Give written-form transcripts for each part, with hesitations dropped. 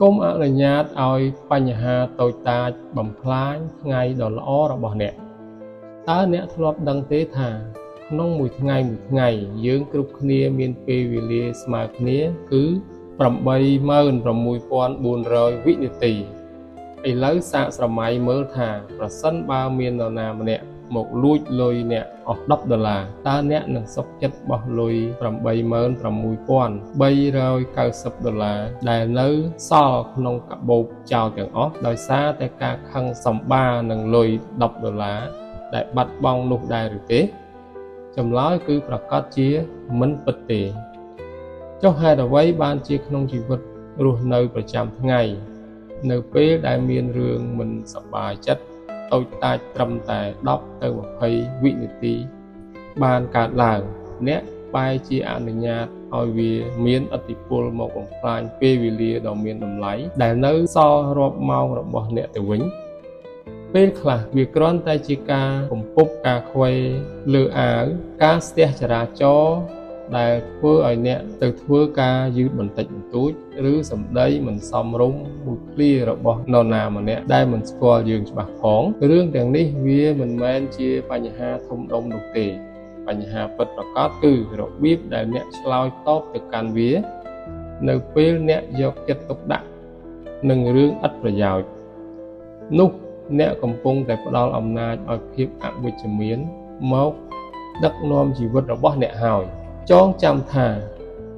គុំអនុញ្ញាតឲ្យបញ្ហាតូចតាចបំផ្លាញថ្ងៃដ៏ល្អរបស់អ្នកតើអ្នកធ្លាប់ដឹងទេថាក្នុងមួយថ្ងៃយើងគ្រប់គ្នាមានពេលវេលាស្មើគ្នាគឺ86,400 វិនាទីឥឡូវសាកស្រមៃមើលថាប្រសិនបើមាននរណាម្នាក់មកលួចលុយអ្នកអស់$10តើអ្នកនឹងសុខចិត្តបោះលុយ86,390$ដែលនៅសល់ក្នុងកាបូបចោលទាំងអស់ដោយសារតែការខឹងសម្បានឹងលុយ$10ដែលបាត់បង់នោះដែរឬទេចម្លើយគឺប្រកាសជាមិនពិតទេចុះហេតុអ្វីបានជាក្នុងជីវិតរស់នៅប្រចាំថ្ងៃនៅពេលដែលមានរឿងមិនសប្បាយចិត្តតូចតាចត្រឹមតែ10ទៅ20វិនាទីបានកើតឡើងអ្នកបែរជាអនុញ្ញាតឲ្យវាមានឥទ្ធិពលមកបំផ្លាញពេលវេលាដ៏មានតម្លៃដែលនៅសល់រាប់ម៉ោងរបស់អ្នកទៅវិញពេលខ្លះវាគ្រាន់តែជាការកំពប់ការខ្វែលើអាវការស្ទះចរាចរណ៍ដែលធ្វើឲ្យអ្នកទៅធ្វើការយឺតបន្តិចបន្តួចឬសម្ដីមិនសមរម្យមួយឃ្លារបស់នរណាម្នាក់ដែលមិនស្គាល់យើងច្បាស់ផងរឿងទាំងនេះវាមិនមែនជាបញ្ហាធំដុំនោះទេបញ្ហាពិតប្រាកដគឺរបៀបដែលអ្នកឆ្លើយតបទៅកាន់វានៅពេលអ្នកយកចិត្តទុកដាក់នឹងរឿងឥតប្រយោជន៍នោះអ្នកកំពុងតែផ្ដល់អំណាចឲ្យភាពអវិជ្ជមានមកដឹកនាំជីវិតរបស់អ្នកហើយចងចាំថា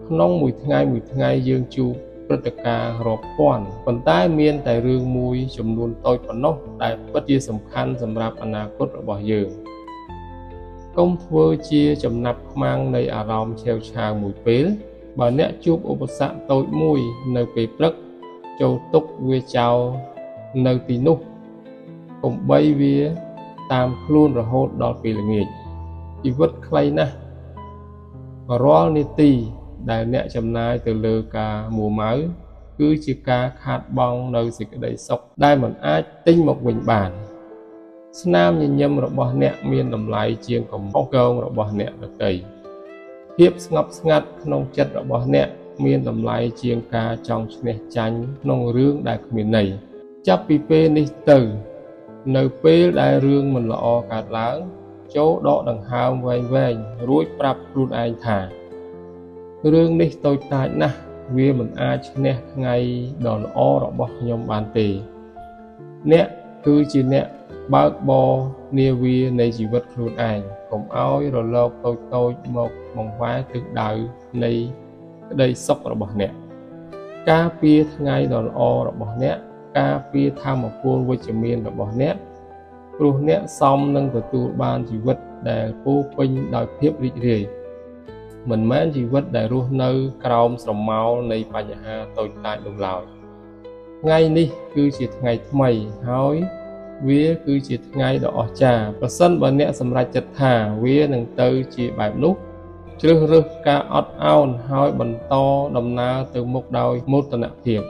ក្នុងមួយថ្ងៃយើងជួបព្រឹត្តិការណ៍រាប់ពាន់ប៉ុន្តែមានតែរឿងមួយចំនួនតូចប៉ុណ្ណោះដែលពិតជាសំខាន់សម្រាប់អនាគតរបស់យើងកុំធ្វើជាចំណាប់ខ្មាំងនៃអារម្មណ៍ឆេវឆាវមួយពេលបើអ្នកជួបឧបសគ្គតូចមួយនៅពេលព្រឹកចូលទុកវាចោលនៅទីនោះកុំបីវាតាមខ្លួនរហូតដល់ពេលល្ងាចជីវិតខ្លីណាស់រាល់នាទីដែលអ្នកចំណាយទៅលើការមួម៉ៅគឺជាការខាតបង់នៅសេចក្តីសុខដែលមិនអាចទិញមកវិញបានស្នាមញញឹមរបស់អ្នកមានតម្លៃជាងកំហុសកងរបស់អ្នកដទៃភាពស្ងប់ស្ងាត់ក្នុងចិត្តរបស់អ្នកមានតម្លៃជាងការចង់ឈ្នះចាញ់ក្នុងរឿងដែលគ្មានន័យចាប់ពីពេលនេះទៅនៅពេលដែលរឿងមិនល្អកើតឡើងចូលដកដង្ហើមវែងរួចប្រាប់ខ្លួនឯងថារឿងនេះតូចតាចណាស់វាមិនអាចឈ្នះថ្ងៃដ៏ល្អរបស់ខ្ញុំបានទេអ្នកគឺជាអ្នកបើកបរនាវានៃជីវិតខ្លួនឯងកុំឲ្យរលកតូចមកបង្វែរទិសដៅនៃក្តីសុខរបស់អ្នកការពារថ្ងៃដ៏ល្អរបស់អ្នកការពារធម៌ពលវិជ្ជមានរបស់អ្នកព្រោះអ្នកសមនឹងទទួលបានជីវិតដែលពោពេញដោយភាពរីករាយមិនមែនជីវិតដែលរស់នៅក្រោមស្រមោលនៃបញ្ហាតូចតាចនោះឡើយថ្ងៃនេះគឺជាថ្ងៃថ្មីហើយវាគឺជាថ្ងៃដ៏អស្ចារ្យប្រសិនបើអ្នកសម្រេចចិត្តថាវានឹងទៅជាបែបនោះជ្រើសរើសការអត់ឱនហើយបន្តដំណើរទៅមុខដោយមោទនភាព